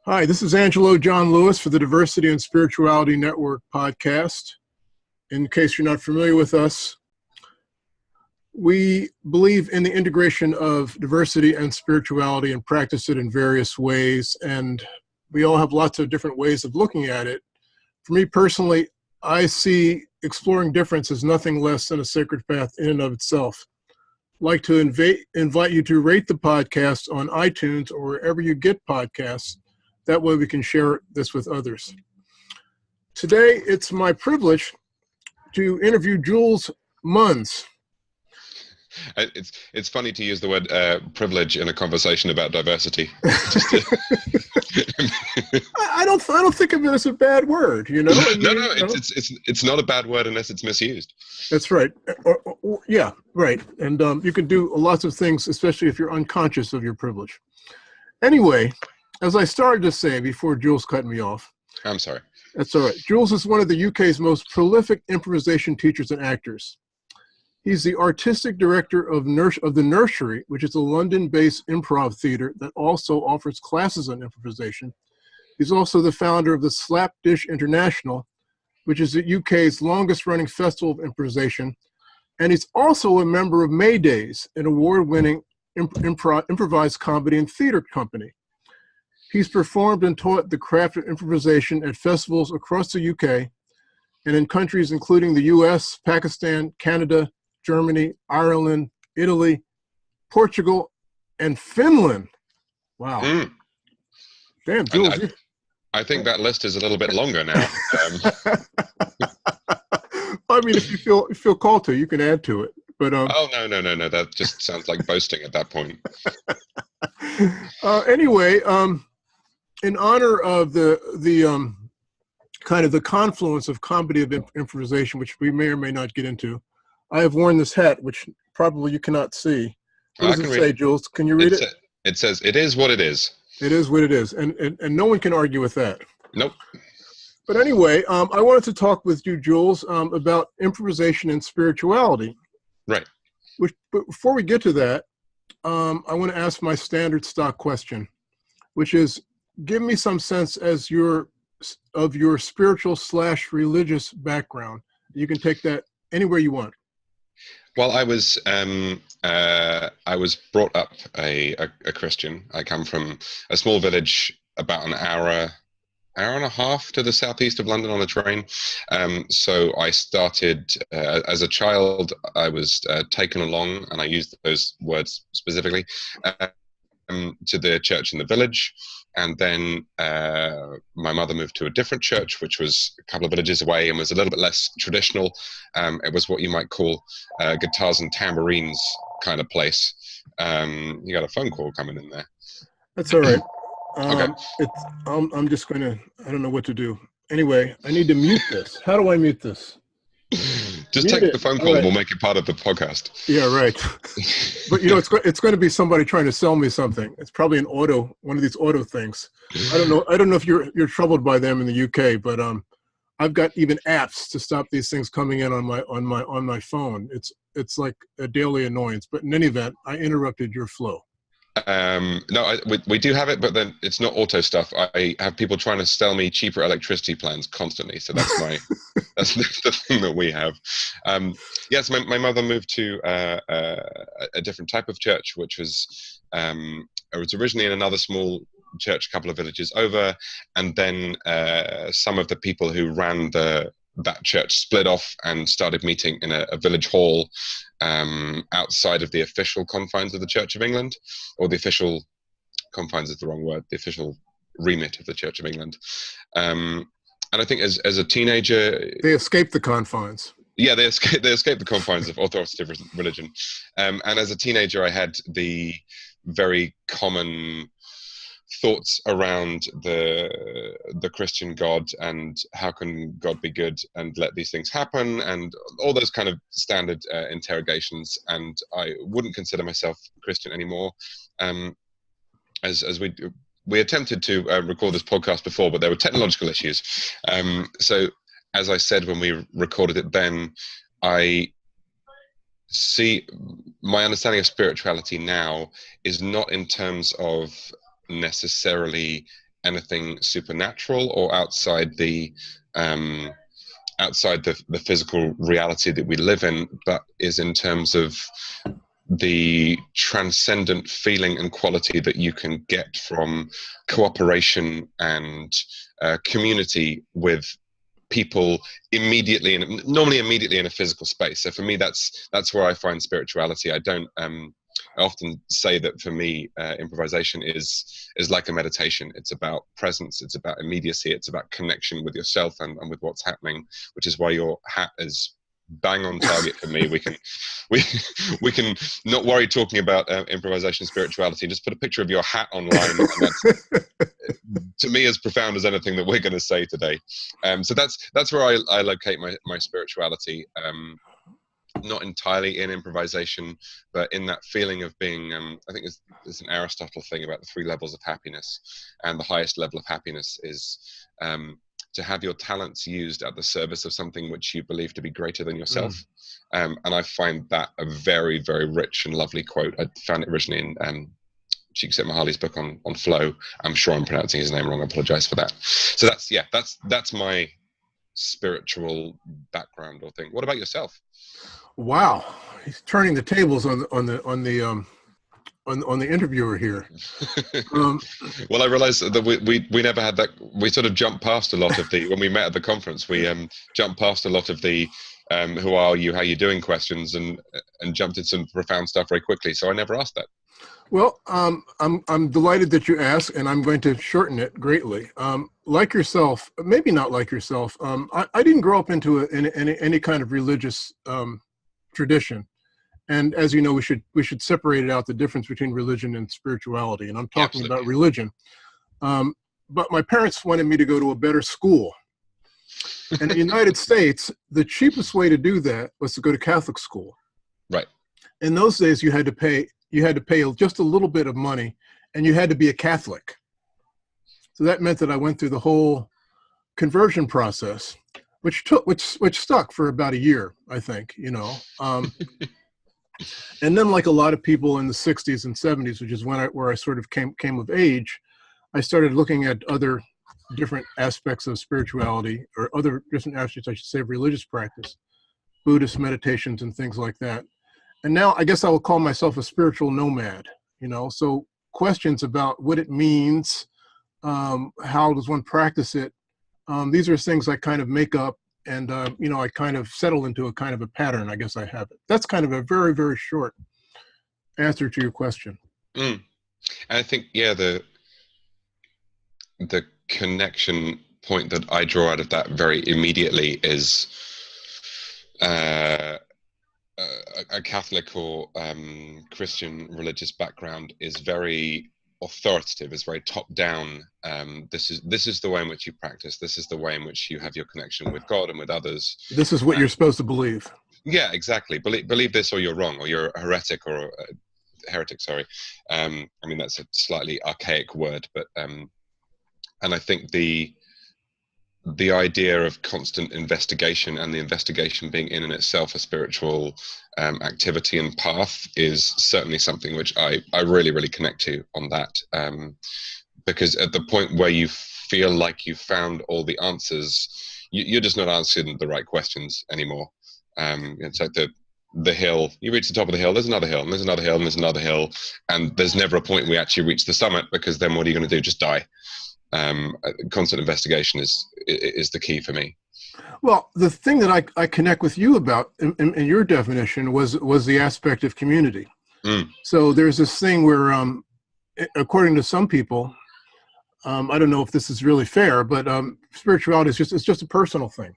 Hi, this is Angelo John Lewis for the Diversity and Spirituality Network podcast. In case you're not familiar with us, we believe in the integration of diversity and spirituality and practice it in various ways. And we all have lots of different ways of looking at it. For me personally, I see exploring difference as nothing less than a sacred path in and of itself. I'd like to invite you to rate the podcast on iTunes or wherever you get podcasts. That way we can share this with others. Today, it's my privilege to interview Jules Munns. It's funny to use the word privilege in a conversation about diversity. I don't think of it as a bad word, you know. It's not a bad word unless it's misused. That's right. Yeah, right. And you can do lots of things, especially if you're unconscious of your privilege. Anyway, as I started to say before Jules cut me off. I'm sorry. That's all right. Jules is one of the UK's most prolific improvisation teachers and actors. He's the artistic director of the Nursery, which is a London-based improv theater that also offers classes on improvisation. He's also the founder of the Slapdish International, which is the UK's longest-running festival of improvisation. And he's also a member of Maydays, an award-winning improvised comedy and theater company. He's performed and taught the craft of improvisation at festivals across the UK and in countries including the US, Pakistan, Canada, Germany, Ireland, Italy, Portugal, and Finland. Wow. Damn, Jules. I think that list is a little bit longer now. I mean, if you feel called to, you can add to it. But oh, no. That just sounds like boasting at that point. Anyway, in honor of the kind of the confluence of comedy of improvisation, which we may or may not get into, I have worn this hat, which probably you cannot see. What does it say, Jules? Can you read it? It says, "It is what it is." It is what it is, and no one can argue with that. Nope. But anyway, I wanted to talk with you, Jules, about improvisation and spirituality. Right. But before we get to that, I want to ask my standard stock question, which is, give me some sense of your spiritual/religious background. You can take that anywhere you want. Well, I was brought up a Christian. I come from a small village about an hour and a half to the southeast of London on a train. So I started as a child. I was taken along, and I used those words specifically, to the church in the village. And then my mother moved to a different church, which was a couple of villages away and was a little bit less traditional. It was what you might call guitars and tambourines kind of place. You got a phone call coming in there. That's all right. Okay. I'm just going to, I don't know what to do. Anyway, I need to mute this. How do I mute this? Just take the phone call, right. We'll make it part of the podcast. Yeah, right. But it's going to be somebody trying to sell me something. It's probably one of these auto things. I don't know if you're troubled by them in the UK, but I've got even apps to stop these things coming in on my phone. It's like a daily annoyance. But in any event, I interrupted your flow. No, we do have it, but then it's not auto stuff. I have people trying to sell me cheaper electricity plans constantly. So that's that's the thing that we have. Yes, my mother moved to a different type of church, which was originally in another small church, a couple of villages over, and then some of the people who ran that church split off and started meeting in a village hall outside of the official confines of the Church of England, or the official confines is the wrong word, the official remit of the Church of England. And I think as a teenager... They escaped the confines. Yeah, they escaped the confines of authoritative religion. And as a teenager, I had the very common thoughts around the Christian God and how can God be good and let these things happen, and all those kind of standard interrogations. And I wouldn't consider myself Christian anymore. As we attempted to record this podcast before, but there were technological issues. So as I said when we recorded it then, I see my understanding of spirituality now is not in terms of necessarily anything supernatural or outside the physical reality that we live in, but is in terms of the transcendent feeling and quality that you can get from cooperation and community with people normally immediately in a physical space. So for me, that's where I find spirituality. I often say that for me, improvisation is like a meditation. It's about presence, it's about immediacy, it's about connection with yourself and with what's happening, which is why your hat is bang on target for me. We can not worry talking about improvisation and spirituality. Just put a picture of your hat online, and that's to me as profound as anything that we're going to say today. So that's where I locate my spirituality. Not entirely in improvisation, but in that feeling of being, I think there's an Aristotle thing about the 3 levels of happiness, and the highest level of happiness is to have your talents used at the service of something which you believe to be greater than yourself. And I find that a very, very rich and lovely quote. I found it originally in Csikszentmihalyi's book on flow. I'm sure I'm pronouncing his name wrong. I apologize for that. So that's my spiritual background or thing. What about yourself? Wow, he's turning the tables on the interviewer here. Well, I realized that we never had that. We sort of jumped past a lot of the when we met at the conference. We jumped past a lot of the who are you, how you doing questions, and jumped into some profound stuff very quickly. So I never asked that. Well, I'm delighted that you asked, and I'm going to shorten it greatly. Like yourself, maybe not like yourself. I didn't grow up into any kind of religious tradition, and as you know, we should separate it out, the difference between religion and spirituality. And I'm talking about religion. But my parents wanted me to go to a better school, and in the United States, the cheapest way to do that was to go to Catholic school. Right. In those days, you had to pay just a little bit of money, and you had to be a Catholic. So that meant that I went through the whole conversion process, which stuck for about a year, I think, and then, like a lot of people in the 60s and 70s, which is where I sort of came of age, I started looking at other different aspects of spirituality, or other different aspects, I should say, of religious practice, Buddhist meditations and things like that. And now I guess I will call myself a spiritual nomad, so questions about what it means, how does one practice it, these are things I kind of make up, and I kind of settle into a kind of a pattern. I guess I have it. That's kind of a very, very short answer to your question. And I think, the connection point that I draw out of that very immediately is a Catholic or Christian religious background is very authoritative, is very top down. This is the way in which you practice. This is the way in which you have your connection with God and with others. This is what you're supposed to believe. Yeah, exactly. Believe this, or you're wrong, or you're a heretic, or a heretic. Sorry. I mean, that's a slightly archaic word, but and I think the idea of constant investigation, and the investigation being in and itself a spiritual activity and path, is certainly something which I really, really connect to on that. Because at the point where you feel like you've found all the answers, you're just not answering the right questions anymore. It's like the hill, you reach the top of the hill, there's another hill, and there's another hill, and there's another hill, and there's never a point we actually reach the summit, because then what are you going to do? Just die. Constant investigation is the key for me. Well, the thing that I connect with you about in your definition was the aspect of community. So there's this thing where, according to some people, I don't know if this is really fair, but spirituality is just a personal thing.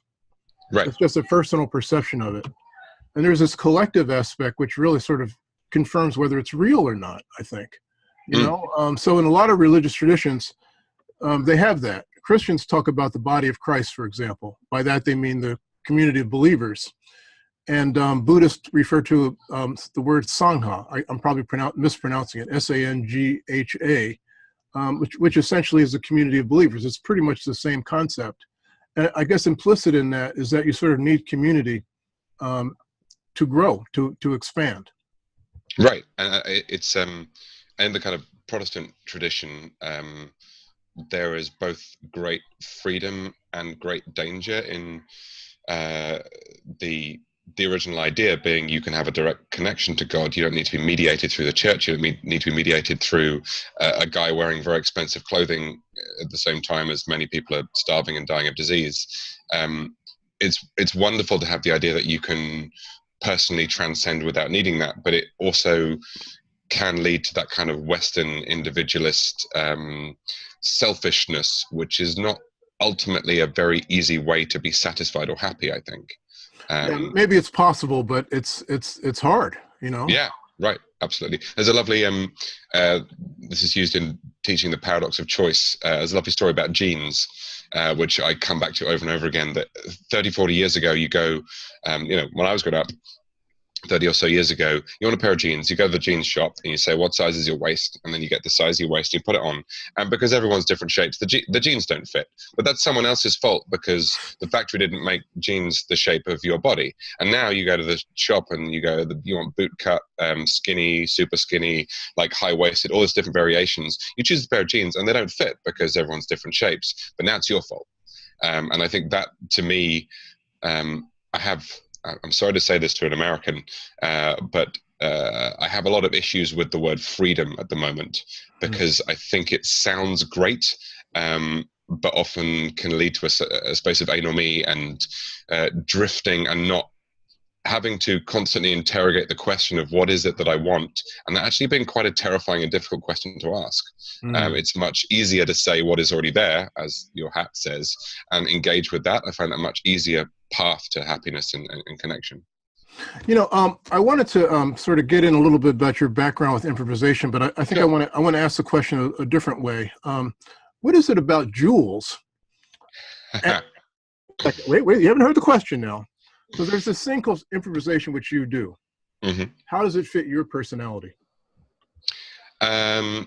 Right. It's just a personal perception of it. And there's this collective aspect which really sort of confirms whether it's real or not, I think. So in a lot of religious traditions, they have that. Christians talk about the body of Christ, for example. By that, they mean the community of believers. And Buddhists refer to the word Sangha. I'm probably mispronouncing it, Sangha, which essentially is a community of believers. It's pretty much the same concept. And I guess implicit in that is that you sort of need community to grow, to expand. Right. And it's in the kind of Protestant tradition, there is both great freedom and great danger in the original idea being you can have a direct connection to God. You don't need to be mediated through the church. You don't need to be mediated through a guy wearing very expensive clothing at the same time as many people are starving and dying of disease. It's wonderful to have the idea that you can personally transcend without needing that, but it also can lead to that kind of Western individualist selfishness, which is not ultimately a very easy way to be satisfied or happy, I think. Yeah, maybe it's possible, but it's hard, you know? Yeah, right. Absolutely. There's a lovely, this is used in teaching the paradox of choice. There's a lovely story about genes, which I come back to over and over again, that 30, 40 years ago, you go, when I was growing up, 30 or so years ago, you want a pair of jeans, you go to the jeans shop and you say, what size is your waist? And then you get the size of your waist and you put it on. And because everyone's different shapes, the jeans don't fit. But that's someone else's fault because the factory didn't make jeans the shape of your body. And now you go to the shop and you go, you want boot cut, skinny, super skinny, like high-waisted, all these different variations. You choose a pair of jeans and they don't fit because everyone's different shapes. But now it's your fault. And I think that, to me, I'm sorry to say this to an American, but I have a lot of issues with the word freedom at the moment because I think it sounds great, but often can lead to a space of anomie and drifting and not having to constantly interrogate the question of what is it that I want, and that actually being quite a terrifying and difficult question to ask. It's much easier to say what is already there, as your hat says, and engage with that. I find that a much easier path to happiness and connection. I wanted to sort of get in a little bit about your background with improvisation, but I think I want to ask the question a different way. What is it about Jules? Wait, you haven't heard the question now. So there's this thing called improvisation, which you do. Mm-hmm. How does it fit your personality? Oh,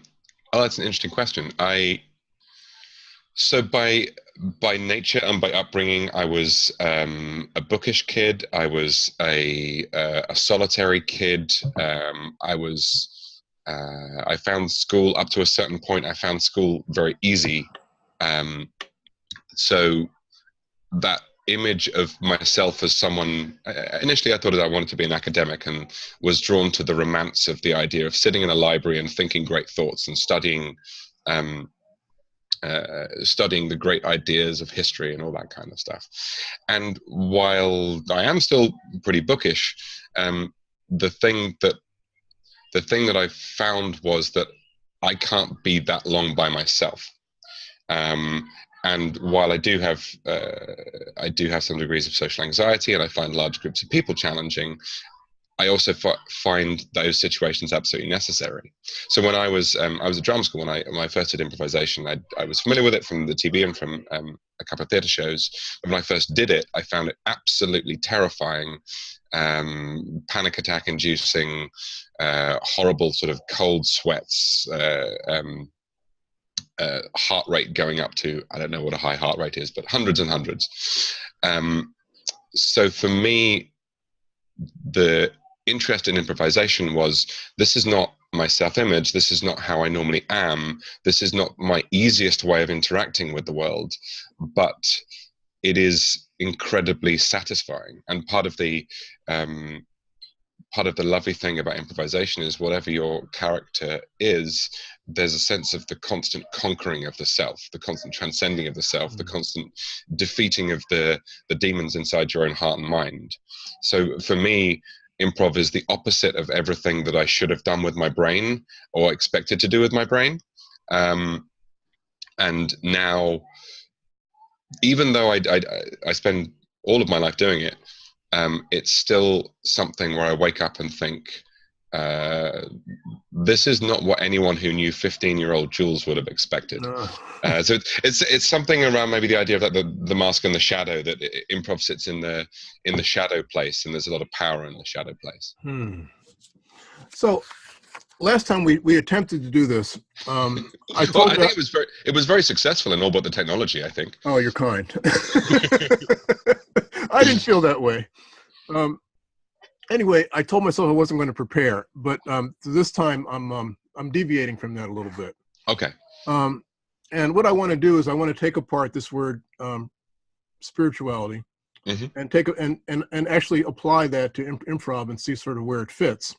that's an interesting question. So by nature and by upbringing, I was a bookish kid. I was a solitary kid. I found school up to a certain point. I found school very easy. So that image of myself as someone, initially I thought that I wanted to be an academic and was drawn to the romance of the idea of sitting in a library and thinking great thoughts and studying the great ideas of history and all that kind of stuff. And while I am still pretty bookish, the thing that I found was that I can't be that long by myself. And while I do have some degrees of social anxiety, and I find large groups of people challenging, I also find those situations absolutely necessary. So when I was at drama school, when I first did improvisation, I was familiar with it from the TV and from a couple of theatre shows. But when I first did it, I found it absolutely terrifying, panic attack inducing, horrible sort of cold sweats, heart rate going up to, I don't know what a high heart rate is, but hundreds and hundreds. So for me, the interest in improvisation was, this is not my self-image, this is not how I normally am, this is not my easiest way of interacting with the world, but it is incredibly satisfying. And part of the lovely thing about improvisation is whatever your character is, there's a sense of the constant conquering of the self, the constant transcending of the self, the constant defeating of the demons inside your own heart and mind. So for me, improv is the opposite of everything that I should have done with my brain or expected to do with my brain. And now, even though I spend all of my life doing it, it's still something where I wake up and think, this is not what anyone who knew 15-year-old Jules would have expected. So it's something around maybe the idea of that the mask and the shadow, that improv sits in the shadow place, and there's a lot of power in the shadow place. So last time we attempted to do this, I think it was very successful in all but the technology, I think. Oh, you're kind. I didn't feel that way. Anyway, I told myself I wasn't going to prepare, but this time I'm deviating from that a little bit. Okay. And what I want to do is I want to take apart this word spirituality and take and actually apply that to improv and see sort of where it fits.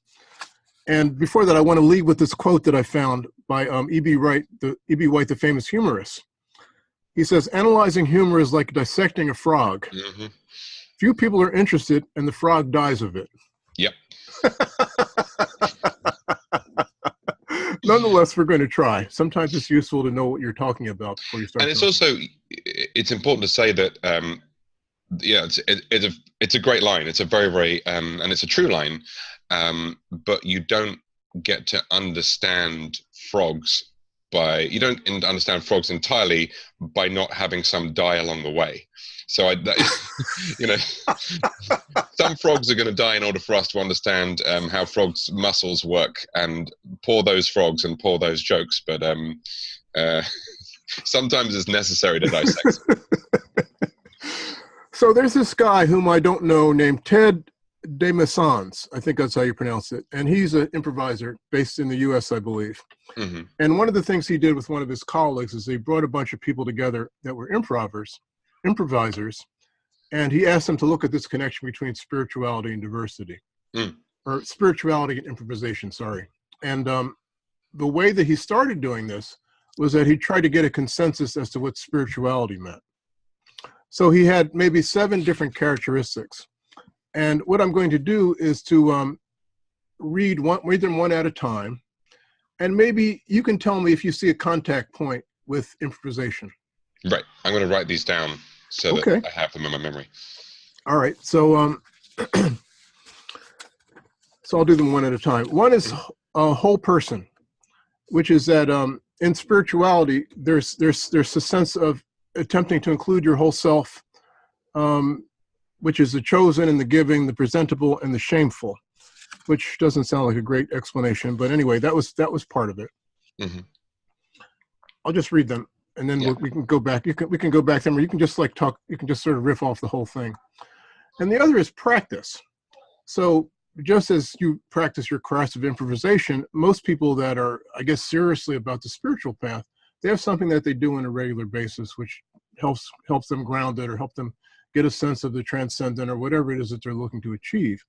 And before that, I want to leave with this quote that I found by E.B. White, the famous humorist. He says, "Analyzing humor is like dissecting a frog. Few people are interested, and the frog dies of it." Yep. Nonetheless, we're going to try. Sometimes it's useful to know what you're talking about before you start. And it's important to say that, it's a great line. It's a very, very, and it's a true line. But you don't get to understand frogs understand frogs entirely by not having some die along the way. So some frogs are going to die in order for us to understand how frogs' muscles work, and pour those frogs and pour those jokes. But sometimes it's necessary to dissect. So there's this guy whom I don't know named Ted DeMassans. I think that's how you pronounce it. And he's an improviser based in the US, I believe. And one of the things he did with one of his colleagues is he brought a bunch of people together that were improvisers, and he asked them to look at this connection between spirituality and diversity, or spirituality and improvisation, sorry. And the way that he started doing this was that he tried to get a consensus as to what spirituality meant. So he had maybe 7 different characteristics. And what I'm going to do is to read them one at a time. And maybe you can tell me if you see a contact point with improvisation. Right. I'm going to write these down so that I have them in my memory. All right. So so I'll do them one at a time. One is a whole person, which is that in spirituality, there's a sense of attempting to include your whole self, which is the chosen and the giving, the presentable and the shameful, which doesn't sound like a great explanation, but anyway, that was part of it. I'll just read them, and then we can go back. We can go back them, or you can just talk. You can just sort of riff off the whole thing. And the other is practice. So just as you practice your craft of improvisation, most people that are, I guess, seriously about the spiritual path, they have something that they do on a regular basis, which helps them ground it or help them get a sense of the transcendent or whatever it is that they're looking to achieve.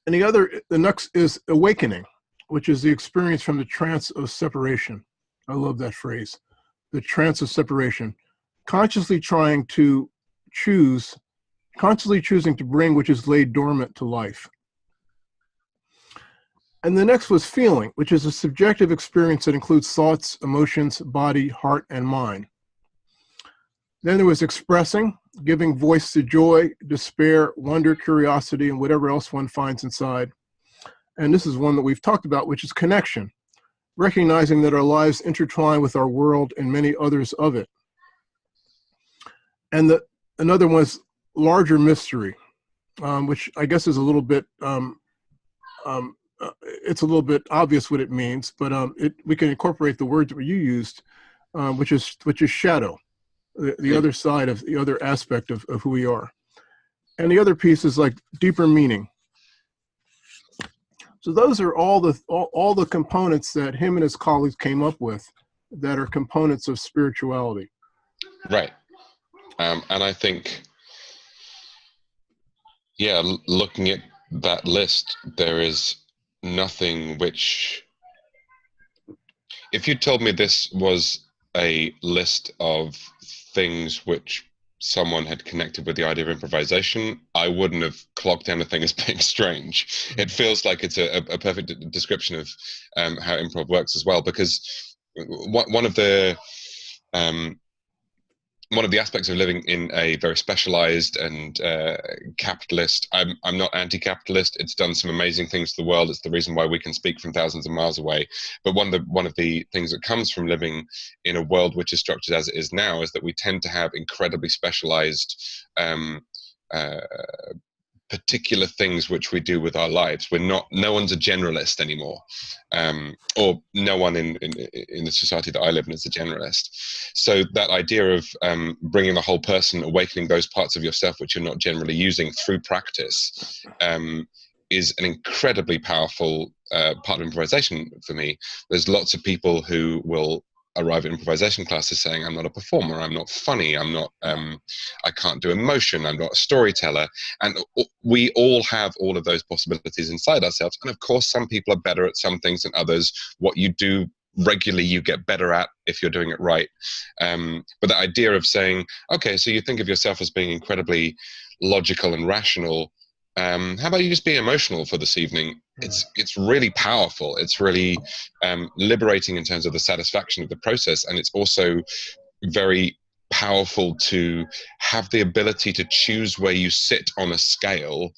And the next is awakening, which is the experience from the trance of separation. I love that phrase, the trance of separation. Consciously choosing to bring which is laid dormant to life. And the next was feeling, which is a subjective experience that includes thoughts, emotions, body, heart, and mind. Then there was expressing, giving voice to joy, despair, wonder, curiosity, and whatever else one finds inside. And this is one that we've talked about, which is connection, recognizing that our lives intertwine with our world and many others of it. And another one is larger mystery, which I guess is a little bit, it's a little bit obvious what it means, but we can incorporate the word that you used, which is shadow. The other side of the other aspect of who we are. And the other piece is like deeper meaning. So those are all the components that him and his colleagues came up with that are components of spirituality. Right. And I think, looking at that list, there is nothing which, if you told me this was a list of things which someone had connected with the idea of improvisation, I wouldn't have clocked anything as being strange. It feels like it's a perfect description of how improv works as well, because one of the aspects of living in a very specialized and capitalist, I'm not anti-capitalist. It's done some amazing things to the world. It's the reason why we can speak from thousands of miles away. But one of the things that comes from living in a world which is structured as it is now is that we tend to have incredibly specialized particular things which we do with our lives. No one's a generalist anymore, or no one in the society that I live in is a generalist. So that idea of bringing the whole person, awakening those parts of yourself which you're not generally using through practice, is an incredibly powerful part of improvisation for me. There's lots of people who will arrive at improvisation classes saying, I'm not a performer, I'm not funny, I'm not, I can't do emotion, I'm not a storyteller. And we all have all of those possibilities inside ourselves. And of course, some people are better at some things than others. What you do regularly, you get better at if you're doing it right. But the idea of saying, okay, so you think of yourself as being incredibly logical and rational. How about you just be emotional for this evening? It's really powerful. It's really liberating in terms of the satisfaction of the process. And it's also very powerful to have the ability to choose where you sit on a scale,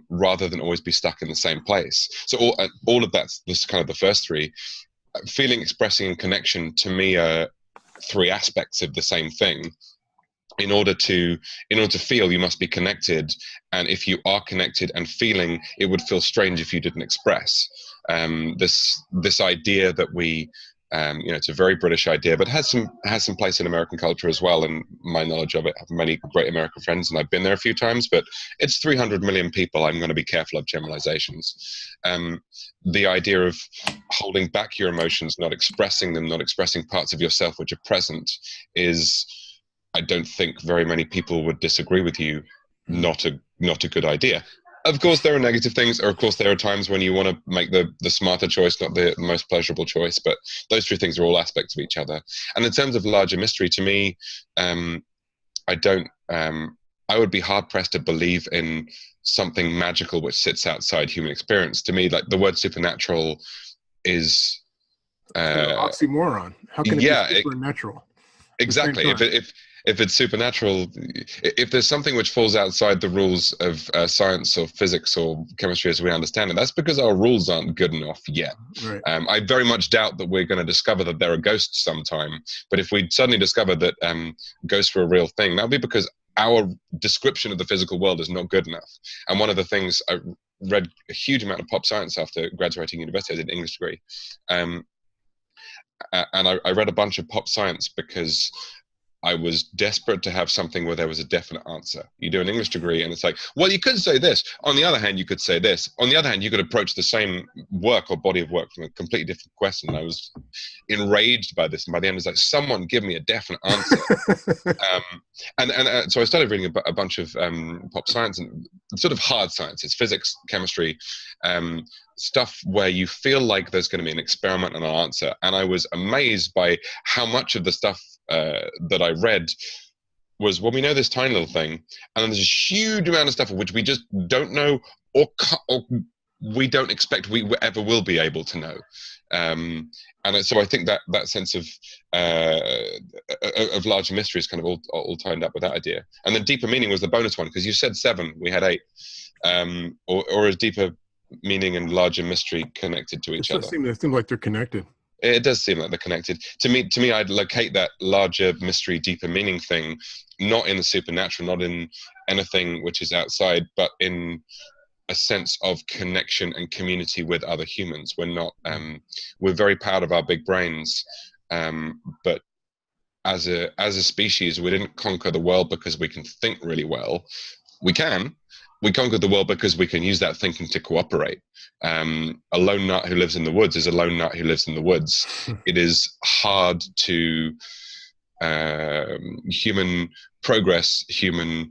rather than always be stuck in the same place. So all of that's this kind of the first three. Feeling, expressing, and connection to me are three aspects of the same thing. In order to feel, you must be connected, and if you are connected and feeling, it would feel strange if you didn't express. This idea that we, it's a very British idea, but has some place in American culture as well. And my knowledge of it, I have many great American friends, and I've been there a few times. But it's 300 million people. I'm going to be careful of generalizations. The idea of holding back your emotions, not expressing them, not expressing parts of yourself which are present, is, I don't think very many people would disagree with you, not a good idea. Of course, there are negative things, or of course, there are times when you want to make the smarter choice, not the most pleasurable choice, but those three things are all aspects of each other. And in terms of larger mystery, to me, I would be hard-pressed to believe in something magical which sits outside human experience. To me, like, the word supernatural is... oxymoron. How can it be supernatural? Exactly. If it's supernatural, if there's something which falls outside the rules of science or physics or chemistry as we understand it, that's because our rules aren't good enough yet. Right. I very much doubt that we're going to discover that there are ghosts sometime. But if we suddenly discover that ghosts were a real thing, that'll be because our description of the physical world is not good enough. And one of the things, I read a huge amount of pop science after graduating university. I did an English degree. And I read a bunch of pop science because I was desperate to have something where there was a definite answer. You do an English degree and it's like, well, you could say this. On the other hand, you could say this. On the other hand, you could approach the same work or body of work from a completely different question. And I was enraged by this. And by the end, it was like, someone give me a definite answer. So I started reading a bunch of pop science and sort of hard sciences, physics, chemistry, stuff where you feel like there's going to be an experiment and an answer. And I was amazed by how much of the stuff that I read was, well, we know this tiny little thing, and then there's a huge amount of stuff which we just don't know, or we don't expect we ever will be able to know. And so I think that sense of larger mystery is kind of all tied up with that idea. And then deeper meaning was the bonus one, because you said 7, we had 8, or is deeper meaning and larger mystery connected to each other? They seem like they're connected. It does seem like they're connected. To me, I'd locate that larger mystery, deeper meaning thing, not in the supernatural, not in anything which is outside, but in a sense of connection and community with other humans. We're very proud of our big brains, but as a species, we didn't conquer the world because we can think really well. We conquered the world because we can use that thinking to cooperate. A lone nut who lives in the woods is a lone nut who lives in the woods. It is hard to human progress, human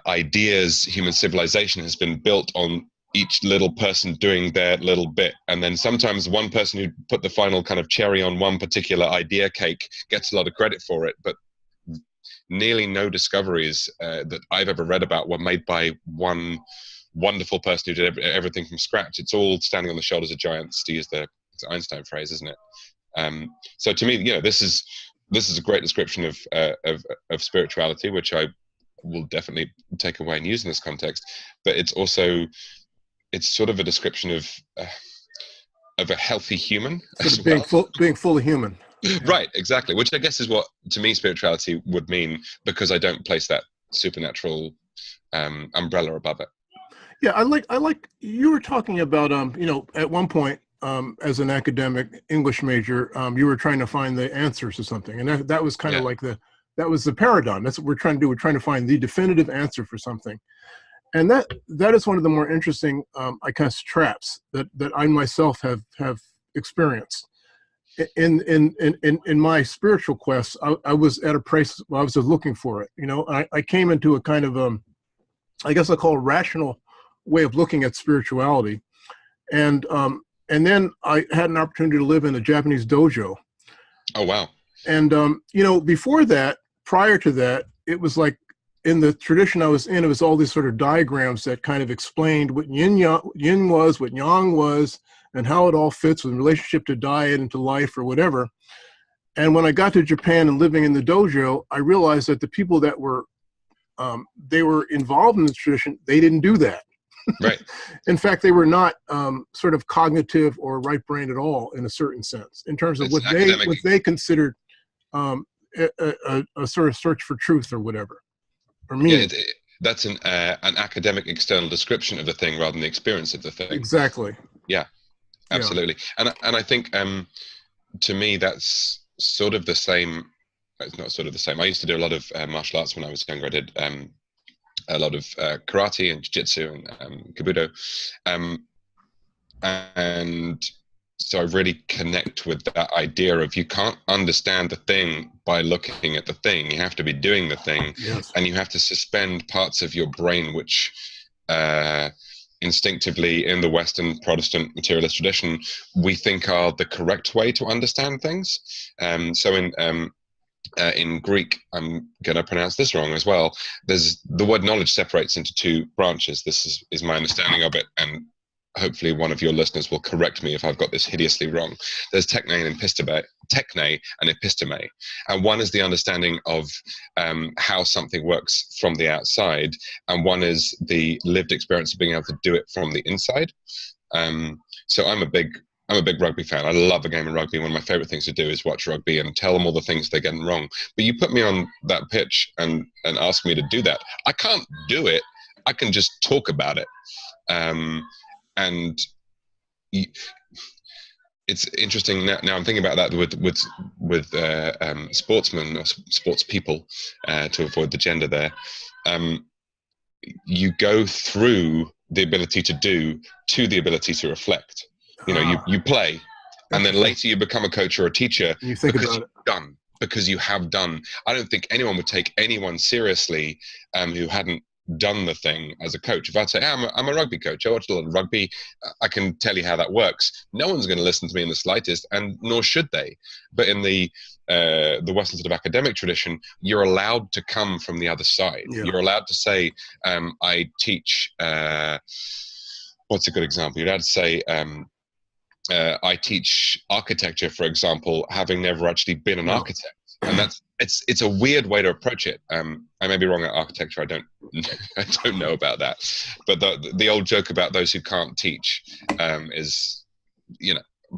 ideas, human civilization has been built on each little person doing their little bit. And then sometimes one person who put the final kind of cherry on one particular idea cake gets a lot of credit for it. But nearly no discoveries that I've ever read about were made by one wonderful person who did everything from scratch. It's all standing on the shoulders of giants, to use the Einstein phrase, isn't it? So to me, this is a great description of spirituality, which I will definitely take away and use in this context. But it's sort of a description of a healthy human, sort of being fully human. Right, exactly. Which I guess is what, to me, spirituality would mean, because I don't place that supernatural umbrella above it. Yeah, I like you were talking about at one point as an academic English major, you were trying to find the answers to something, and that was kind of like that was the paradigm. That's what we're trying to do. We're trying to find the definitive answer for something, and that is one of the more interesting traps that I myself have experienced. in my spiritual quest, I was at a place where I was just looking for it. I came into a kind of I guess I call a rational way of looking at spirituality, and then I had an opportunity to live in a Japanese dojo. Oh wow! And before that, prior to that, it was like in the tradition I was in, it was all these sort of diagrams that kind of explained what yin was, what yang was, and how it all fits with relationship to diet and to life or whatever. And when I got to Japan and living in the dojo, I realized that the people that were they were involved in the tradition, they didn't do that. Right. In fact, they were not sort of cognitive or right-brained at all in a certain sense, in terms of what they considered a sort of search for truth or whatever, or meaning. Yeah, that's an academic external description of the thing rather than the experience of the thing. Exactly. Yeah, absolutely. Yeah. And I think to me that's sort of the same. It's not sort of the same. I used to do a lot of martial arts when I was younger. I did a lot of karate and jiu-jitsu and kabuto, and so I really connect with that idea of you can't understand the thing by looking at the thing. You have to be doing the thing. Yes. And you have to suspend parts of your brain which instinctively in the Western Protestant materialist tradition we think are the correct way to understand things. So in Greek, I'm going to pronounce this wrong as well, there's the word knowledge separates into two branches. This is my understanding of it, and hopefully one of your listeners will correct me if I've got this hideously wrong. There's techne and episteme, and one is the understanding of how something works from the outside, and one is the lived experience of being able to do it from the inside. So I'm a big rugby fan. I love a game of rugby. One of my favorite things to do is watch rugby and tell them all the things they're getting wrong. But you put me on that pitch and ask me to do that. I can't do it. I can just talk about it. And it's interesting now I'm thinking about that with sportsmen or sports people, to avoid the gender there. You go through the ability to do to the ability to reflect. You play, and then later you become a coach or a teacher because you have done. I don't think anyone would take anyone seriously who hadn't done the thing as a coach. If I'd say, hey, I'm a rugby coach, I watched a lot of rugby, I can tell you how that works, no one's going to listen to me in the slightest, and nor should they. But in the Western sort of academic tradition, you're allowed to come from the other side. Yeah. You're allowed to say, I teach, what's a good example? You're allowed to say, I teach architecture, for example, having never actually been an architect. And it's a weird way to approach it. I may be wrong at architecture. I don't know about that. But the old joke about those who can't teach is,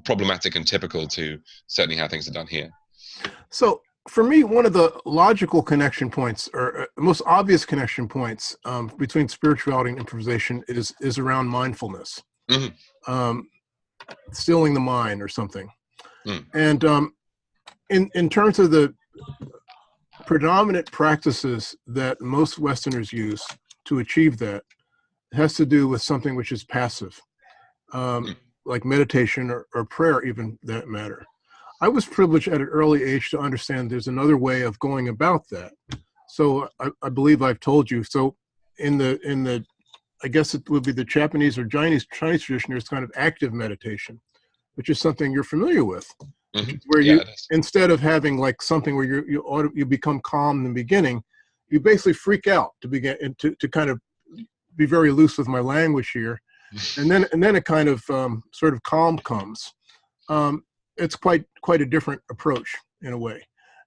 problematic and typical to certainly how things are done here. So for me, one of the logical connection points, or most obvious connection points between spirituality and improvisation is around mindfulness, stilling the mind or something. And in terms of the predominant practices that most Westerners use to achieve that, it has to do with something which is passive, like meditation or prayer, even that matter. I was privileged at an early age to understand there's another way of going about that. So I believe I've told you. So in the I guess it would be the Japanese or Chinese tradition, there's kind of active meditation, which is something you're familiar with. Where you, instead of having like something where you become calm in the beginning, you basically freak out to begin to kind of be very loose with my language here, and then a kind of sort of calm comes. It's quite a different approach in a way,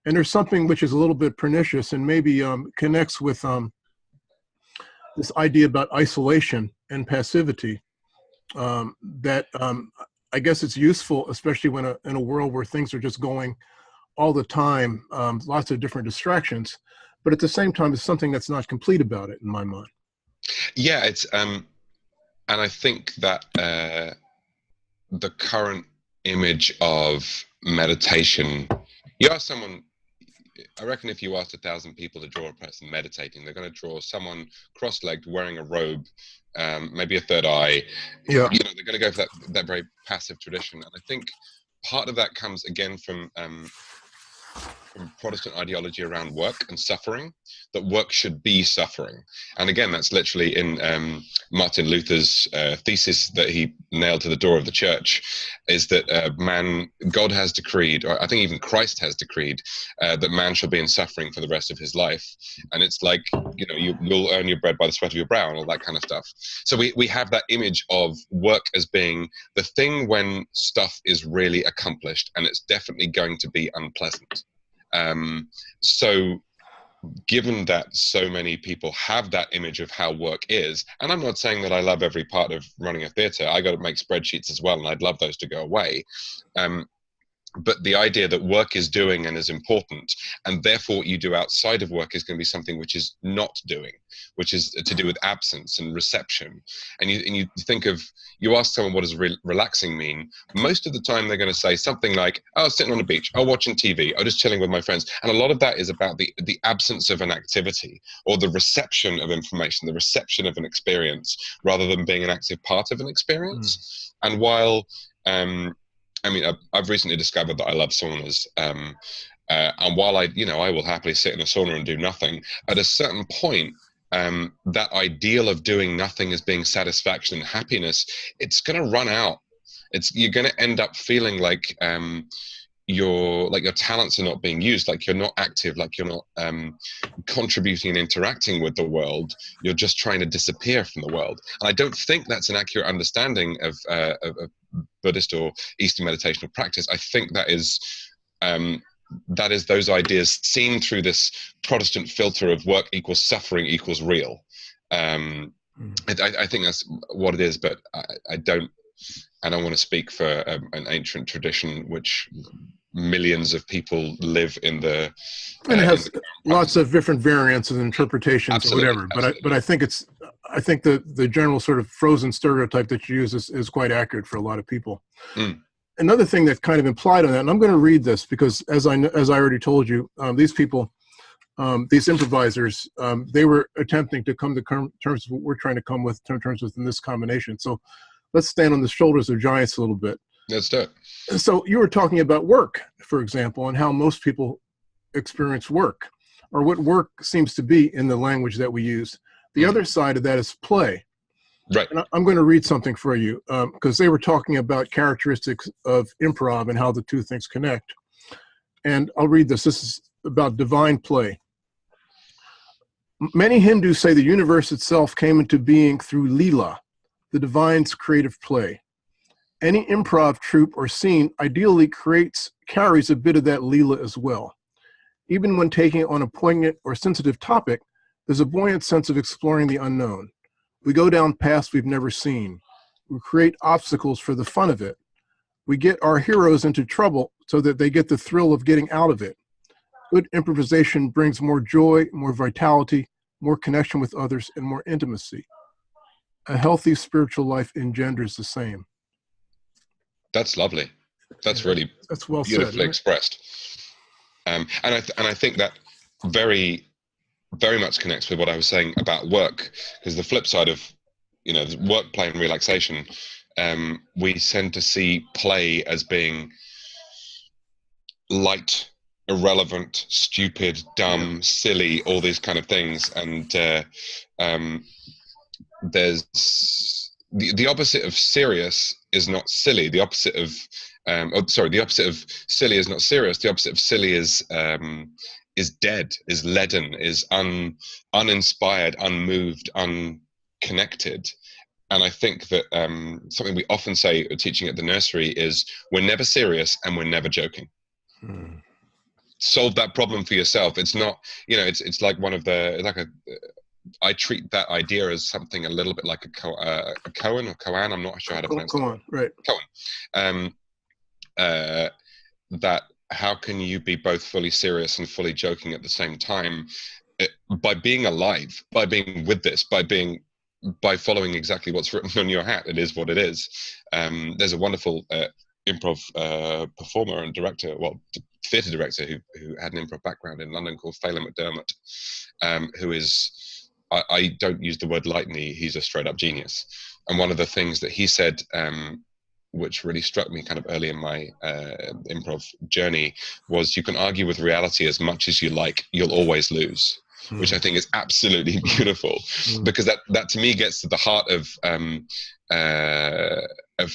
and there's something which is a little bit pernicious and maybe connects with this idea about isolation and passivity that. I guess it's useful, especially when in a world where things are just going all the time, lots of different distractions. But at the same time, it's something that's not complete about it in my mind. Yeah, it's and I think that the current image of meditation, you ask someone, I reckon if you asked 1,000 people to draw a person meditating, they're going to draw someone cross-legged wearing a robe, maybe a third eye. Yeah. They're going to go for that very passive tradition. And I think part of that comes again from Protestant ideology around work and suffering, that work should be suffering. And again, that's literally in Martin Luther's thesis that he nailed to the door of the church, is that God has decreed, or I think even Christ has decreed, that man shall be in suffering for the rest of his life. And it's like, you'll earn your bread by the sweat of your brow and all that kind of stuff. So we have that image of work as being the thing when stuff is really accomplished, and it's definitely going to be unpleasant. So given that so many people have that image of how work is, and I'm not saying that I love every part of running a theater, I got to make spreadsheets as well, and I'd love those to go away. But the idea that work is doing and is important, and therefore what you do outside of work is going to be something which is not doing, which is to do with absence and reception. And you think of, you ask someone what does relaxing mean, most of the time they're going to say something like, oh, sitting on the beach, oh, watching TV, oh, just chilling with my friends. And a lot of that is about the absence of an activity, or the reception of information, the reception of an experience, rather than being an active part of an experience. And while I've recently discovered that I love saunas, and while I will happily sit in a sauna and do nothing, at a certain point, that ideal of doing nothing as being satisfaction and happiness, it's going to run out. You're going to end up feeling like your talents are not being used, like you're not active, like you're not contributing and interacting with the world. You're just trying to disappear from the world. And I don't think that's an accurate understanding of Buddhist or Eastern meditational practice. I think that is those ideas seen through this Protestant filter of work equals suffering equals real. I think that's what it is, but I don't want to speak for an ancient tradition which millions of people live in the and it has lots of different variants and interpretations. Absolutely, or whatever. But I think the general sort of frozen stereotype that you use is quite accurate for a lot of people. Another thing that's kind of implied on that, and I'm going to read this because as I already told you, these people, these improvisers, they were attempting to come to terms of what we're trying to come with terms with in this combination. So let's stand on the shoulders of giants a little bit. Let's do it. So you were talking about work, for example, and how most people experience work, or what work seems to be in the language that we use. The other side of that is play. Right. And I'm going to read something for you because they were talking about characteristics of improv and how the two things connect. And I'll read this. This is about divine play. Many Hindus say the universe itself came into being through Leela, the divine's creative play. Any improv troupe or scene ideally carries a bit of that Leela as well. Even when taking on a poignant or sensitive topic, there's a buoyant sense of exploring the unknown. We go down paths we've never seen. We create obstacles for the fun of it. We get our heroes into trouble so that they get the thrill of getting out of it. Good improvisation brings more joy, more vitality, more connection with others, and more intimacy. A healthy spiritual life engenders the same. That's lovely. That's really well beautifully said, expressed. And I think that very, very much connects with what I was saying about work, because the flip side of work, play, and relaxation, we tend to see play as being light, irrelevant, stupid, dumb, silly, all these kind of things. And there's the opposite of serious is not silly. The opposite of the opposite of silly is not serious. The opposite of silly is dead, is leaden, is uninspired, unmoved, unconnected. And I think that something we often say teaching at the nursery is we're never serious and we're never joking. Solve that problem for yourself. It's not, it's like one of the, I treat that idea as something a little bit like a koan or koan. I'm not sure how to pronounce it. Koan, right. Koan. That how can you be both fully serious and fully joking at the same time? By being alive, by being with this, by following exactly what's written on your hat. It is what it is. There's a wonderful improv performer and director, theatre director who had an improv background in London called Phelan McDermott, who is, I don't use the word lightly, he's a straight up genius. And one of the things that he said which really struck me kind of early in my improv journey was, you can argue with reality as much as you like, you'll always lose, which I think is absolutely beautiful, because that to me gets to the heart of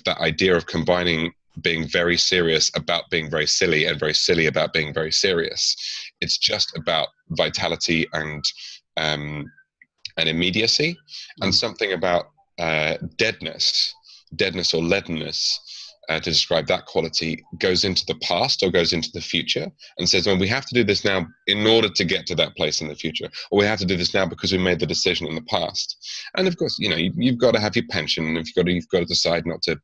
that idea of combining being very serious about being very silly and very silly about being very serious. It's just about vitality and immediacy, and something about deadness or leadenness, to describe that quality, goes into the past or goes into the future and says, well, we have to do this now in order to get to that place in the future, or we have to do this now because we made the decision in the past. And of course, you've got to have your pension, and you've got to decide not to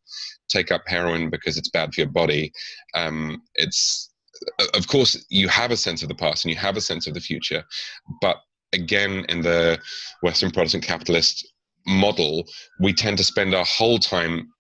take up heroin because it's bad for your body. It's, of course, you have a sense of the past and you have a sense of the future, but again, in the Western Protestant capitalist model, we tend to spend our whole time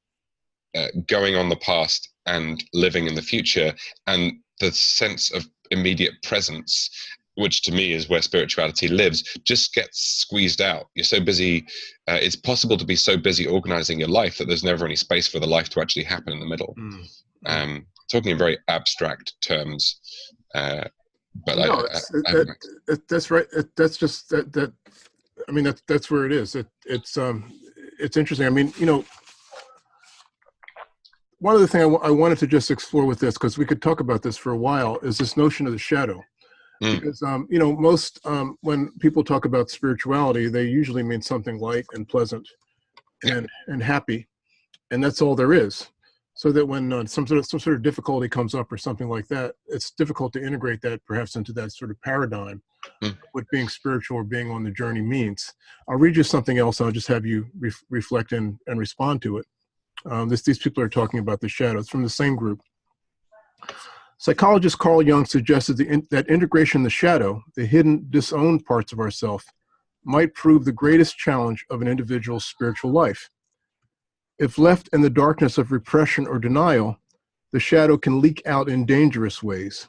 going on the past and living in the future, and the sense of immediate presence, which to me is where spirituality lives, just gets squeezed out. You're so busy. It's possible to be so busy organizing your life that there's never any space for the life to actually happen in the middle. Talking in very abstract terms, but no, that's right. That's just that. I mean, that's where it is. It's interesting. I mean, one of the things I wanted to just explore with this, because we could talk about this for a while, is this notion of the shadow. Because most when people talk about spirituality, they usually mean something light and pleasant and happy, and that's all there is. So that when some sort of difficulty comes up or something like that, it's difficult to integrate that perhaps into that sort of paradigm, what being spiritual or being on the journey means. I'll read you something else. I'll just have you reflect and respond to it. These people are talking about the shadows from the same group. Psychologist Carl Jung suggested that integration in the shadow, the hidden, disowned parts of ourself, might prove the greatest challenge of an individual's spiritual life. If left in the darkness of repression or denial, the shadow can leak out in dangerous ways,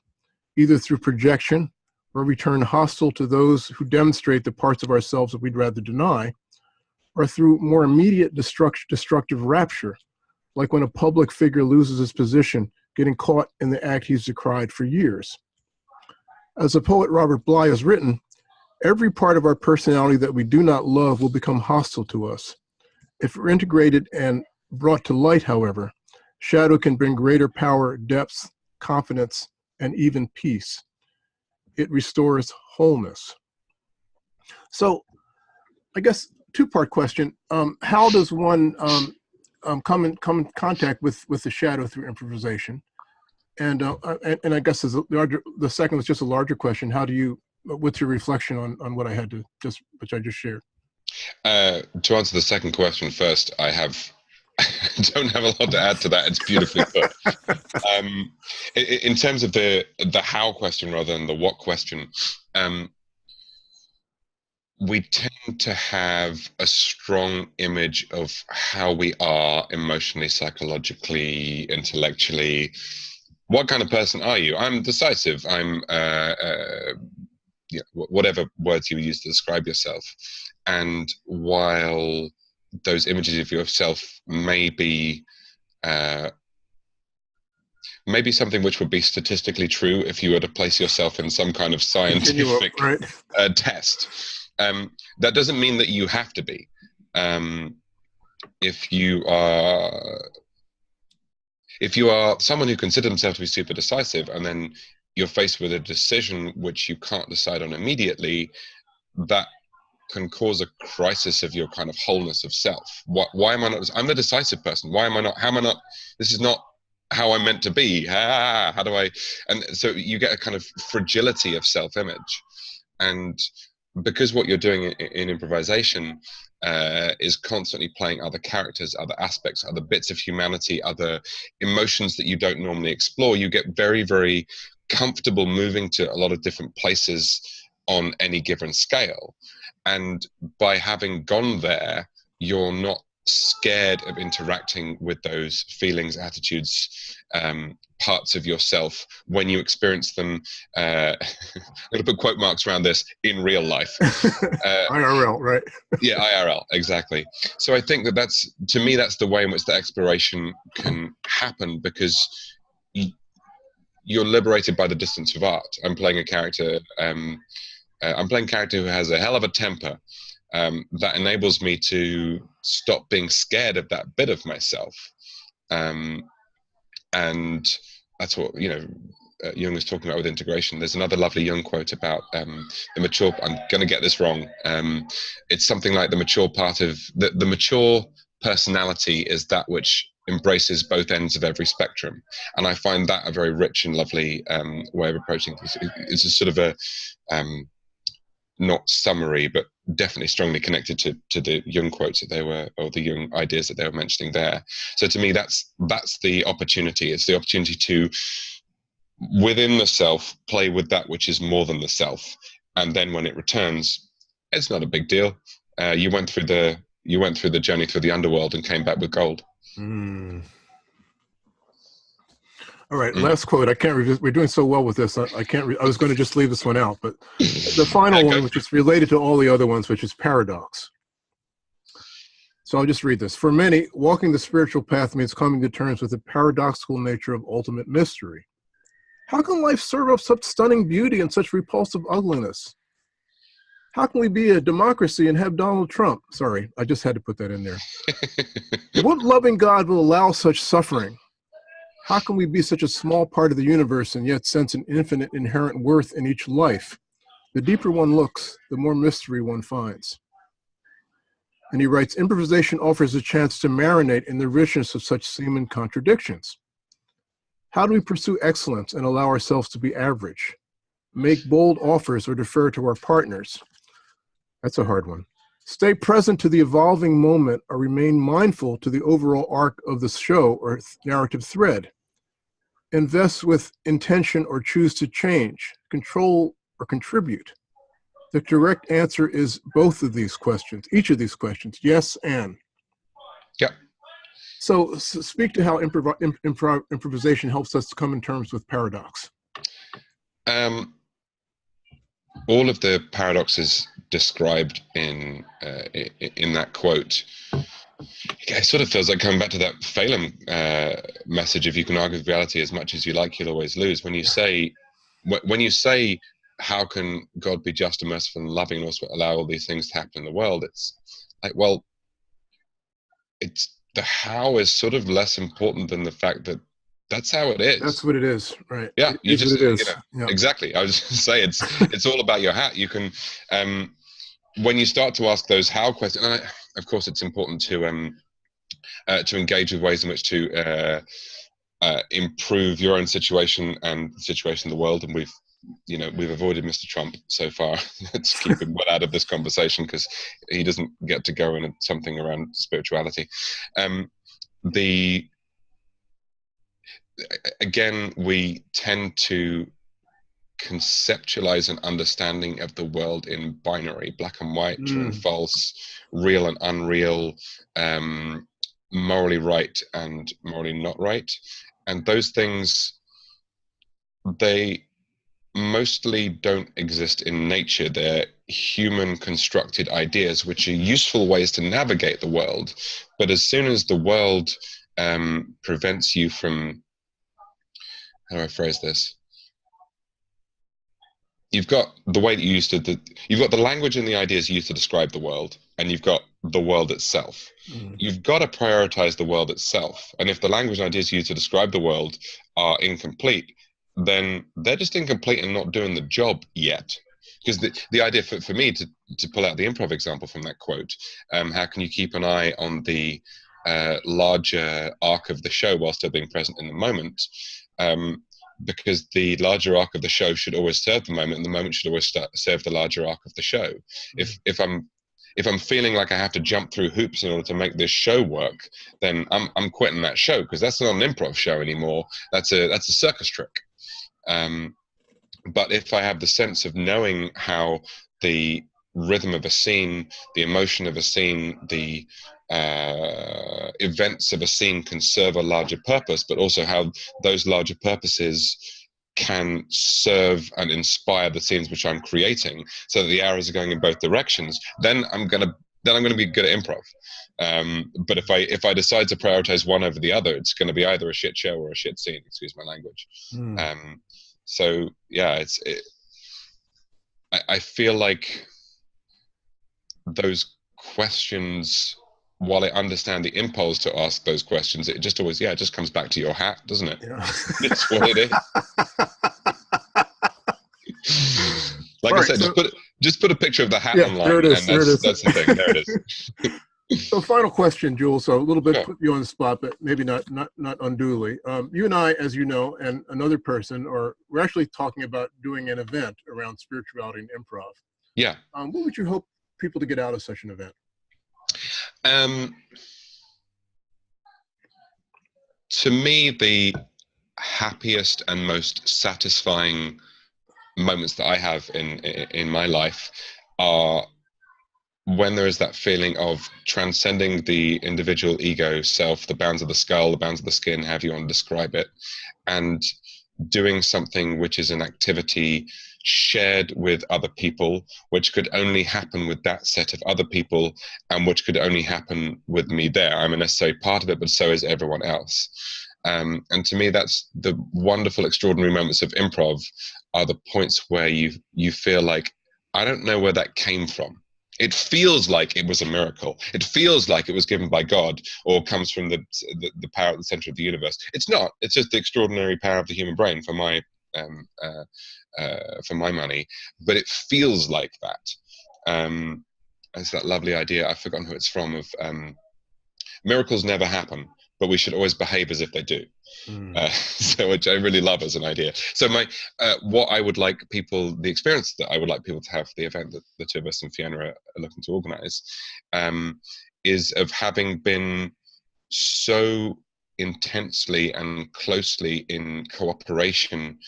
either through projection or return hostile to those who demonstrate the parts of ourselves that we'd rather deny, or through more immediate destructive rapture, like when a public figure loses his position, getting caught in the act he's decried for years. As the poet Robert Bly has written, every part of our personality that we do not love will become hostile to us. If we're integrated and brought to light, however, shadow can bring greater power, depth, confidence, and even peace. It restores wholeness. So, I guess two-part question: how does one come in contact with the shadow through improvisation? And I guess the second was just a larger question: how do you? What's your reflection on what I had to which I just shared? To answer the second question first, I don't have a lot to add to that. It's beautifully put. In terms of the how question rather than the what question, we tend to have a strong image of how we are emotionally, psychologically, intellectually. What kind of person are you? I'm decisive. I'm whatever words you use to describe yourself. And while those images of yourself may be something which would be statistically true if you were to place yourself in some kind of scientific test, that doesn't mean that you have to be. If you are someone who considers himself to be super decisive, and then you're faced with a decision which you can't decide on immediately, that can cause a crisis of your kind of wholeness of self. Why am I not? I'm the decisive person. Why am I not? How am I not? This is not how I'm meant to be. How do I? And so you get a kind of fragility of self-image. And because what you're doing in improvisation is constantly playing other characters, other aspects, other bits of humanity, other emotions that you don't normally explore, you get very, very comfortable moving to a lot of different places on any given scale. And by having gone there, you're not scared of interacting with those feelings, attitudes, parts of yourself when you experience them. I'm going to put quote marks around this, in real life. IRL, right? Yeah, IRL, exactly. So I think that's, to me, that's the way in which the exploration can happen, because you're liberated by the distance of art. I'm playing a character. I'm playing a character who has a hell of a temper. That enables me to stop being scared of that bit of myself. And that's what, Jung was talking about with integration. There's another lovely Jung quote about the mature, I'm going to get this wrong. It's something like the mature part of, the mature personality is that which embraces both ends of every spectrum. And I find that a very rich and lovely way of approaching this. It's a sort of a, not summary, but definitely strongly connected to the Jung quotes that they were, or the Jung ideas that they were mentioning there. So to me, that's the opportunity. It's the opportunity to, within the self, play with that which is more than the self. And then when it returns, it's not a big deal. You went through the journey through the underworld and came back with gold. All right, last quote. I can't resist. We're doing so well with this. I can't. I was going to just leave this one out, but the final one, which is related to all the other ones, which is paradox. So I'll just read this. For many, walking the spiritual path means coming to terms with the paradoxical nature of ultimate mystery. How can life serve up such stunning beauty and such repulsive ugliness? How can we be a democracy and have Donald Trump? Sorry, I just had to put that in there. What loving God will allow such suffering? How can we be such a small part of the universe and yet sense an infinite inherent worth in each life? The deeper one looks, the more mystery one finds. And he writes, improvisation offers a chance to marinate in the richness of such seeming contradictions. How do we pursue excellence and allow ourselves to be average? Make bold offers or defer to our partners? That's a hard one. Stay present to the evolving moment or remain mindful to the overall arc of the show or narrative thread. Invest with intention or choose to change, control or contribute. The correct answer is both of these questions, each of these questions, yes and. Yeah. So speak to how improvisation helps us to come in terms with paradox. All of the paradoxes described in that quote, it sort of feels like coming back to that Phelan message: if you can argue with reality as much as you like, you'll always lose. When you say, how can God be just and merciful and loving and also allow all these things to happen in the world? It's like, well, it's the how is sort of less important than the fact that that's how it is. That's what it is, right? Yeah, you just, yeah. Exactly. I was just saying, it's all about your hat. You can, when you start to ask those how questions, and of course, it's important to engage with ways in which to improve your own situation and the situation in the world. And we've avoided Mr. Trump so far. Let's keep him well out of this conversation because he doesn't get to go in something around spirituality. Again, we tend to conceptualize an understanding of the world in binary, black and white, true and false, real and unreal, morally right and morally not right. And those things, they mostly don't exist in nature. They're human constructed ideas, which are useful ways to navigate the world. But as soon as the world prevents you from, how do I phrase this? You've got the way that you used to, you've got the language and the ideas you use to describe the world, and you've got the world itself. You've got to prioritize the world itself. And if the language and ideas you use to describe the world are incomplete, then they're just incomplete and not doing the job yet. Because the idea for me to pull out the improv example from that quote, how can you keep an eye on the larger arc of the show while still being present in the moment? Because the larger arc of the show should always serve the moment, and the moment should always serve the larger arc of the show. If I'm feeling like I have to jump through hoops in order to make this show work, then I'm quitting that show, because that's not an improv show anymore. That's a circus trick. But if I have the sense of knowing how the rhythm of a scene, the emotion of a scene, the events of a scene can serve a larger purpose, but also how those larger purposes can serve and inspire the scenes which I'm creating, so that the arrows are going in both directions, then I'm gonna be good at improv. But if I decide to prioritize one over the other, it's going to be either a shit show or a shit scene. Excuse my language. So yeah, I feel like those questions, while I understand the impulse to ask those questions, it just always, it just comes back to your hat, doesn't it? Yeah. It's what it is. Like I said, just put a picture of the hat online. There it is. That's the thing. There it is. So final question, Jules. So a little bit put you on the spot, but maybe not unduly. You and I, as you know, and another person, we're actually talking about doing an event around spirituality and improv. Yeah. What would you hope people to get out of such an event? To me, the happiest and most satisfying moments that I have in my life are when there is that feeling of transcending the individual ego self, the bounds of the skull, the bounds of the skin, however you want to describe it, and doing something which is an activity shared with other people, which could only happen with that set of other people, and which could only happen with me there. I'm a necessary part of it, but so is everyone else. And to me, that's the wonderful, extraordinary moments of improv, are the points where you feel like, I don't know where that came from. It feels like it was a miracle. It feels like it was given by God, or comes from the power at the center of the universe. It's not. It's just the extraordinary power of the human brain, for my money. But it feels like that. It's that lovely idea, I've forgotten who it's from, of miracles never happen, but we should always behave as if they do. So, which I really love as an idea. So what I would like people, the experience that I would like people to have for the event that the two of us and Fiona are looking to organize, is of having been so intensely and closely in cooperation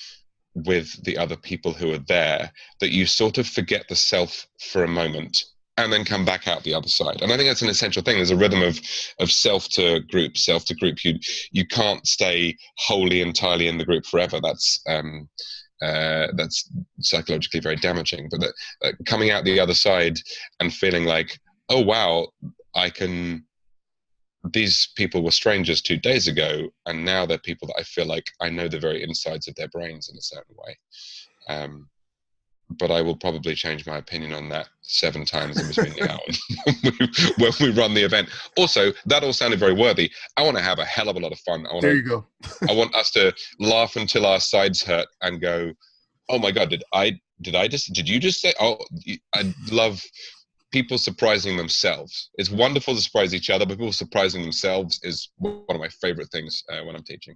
with the other people who are there, that you sort of forget the self for a moment and then come back out the other side. And I think that's an essential thing. There's a rhythm of self to group. You can't stay wholly, entirely in the group forever. That's psychologically very damaging. But coming out the other side and feeling like, oh wow, these people were strangers 2 days ago, and now they're people that I feel like I know the very insides of their brains in a certain way. But I will probably change my opinion on that 7 times in between now and when we run the event. Also, that all sounded very worthy. I want to have a hell of a lot of fun. There you go. I want us to laugh until our sides hurt and go, oh my God, did you just say, oh, I love people surprising themselves. It's wonderful to surprise each other, but people surprising themselves is one of my favorite things when I'm teaching.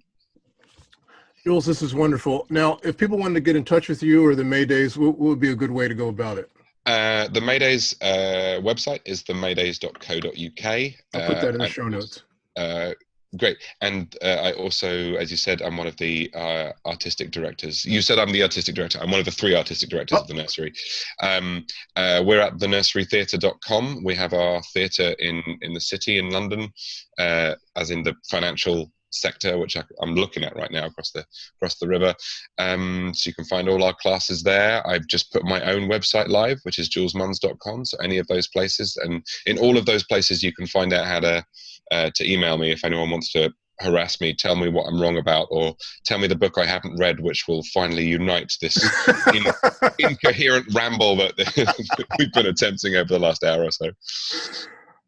Jules, this is wonderful. Now, if people wanted to get in touch with you or the Maydays, what would be a good way to go about it? The Maydays website is themaydays.co.uk. I'll put that in the show notes. Great. And I also, as you said, I'm one of the artistic directors. You said I'm the artistic director. I'm one of the 3 artistic directors of the nursery. We're at thenurserytheatre.com. We have our theatre in the city in London, as in the financial sector, which I'm looking at right now across the river. So you can find all our classes there. I've just put my own website live, which is julesmunns.com. So any of those places, and in all of those places you can find out how to email me if anyone wants to harass me, tell me what I'm wrong about, or tell me the book I haven't read, which will finally unite this incoherent ramble that we've been attempting over the last hour or so.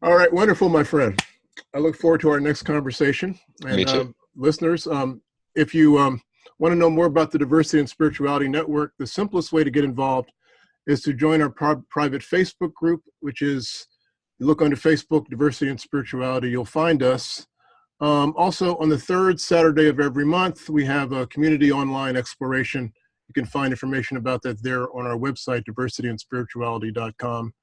All right, wonderful, my friend. I look forward to our next conversation. And, me too. Listeners, if you want to know more about the Diversity and Spirituality Network, the simplest way to get involved is to join our private Facebook group, which is, you look under Facebook, Diversity and Spirituality, you'll find us. Also, on the 3rd Saturday of every month, we have a community online exploration. You can find information about that there on our website, diversityandspirituality.com.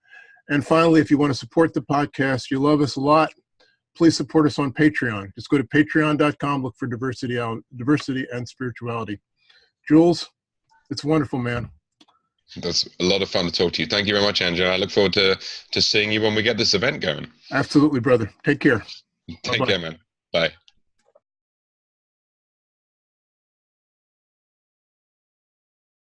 And finally, if you want to support the podcast, you love us a lot, please support us on Patreon. Just go to patreon.com, look for Diversity and Spirituality. Jules, it's wonderful, man. That's a lot of fun to talk to you. Thank you very much, Andrew. I look forward to seeing you when we get this event going. Absolutely, brother. Take care. Take Bye-bye. care, man. Bye.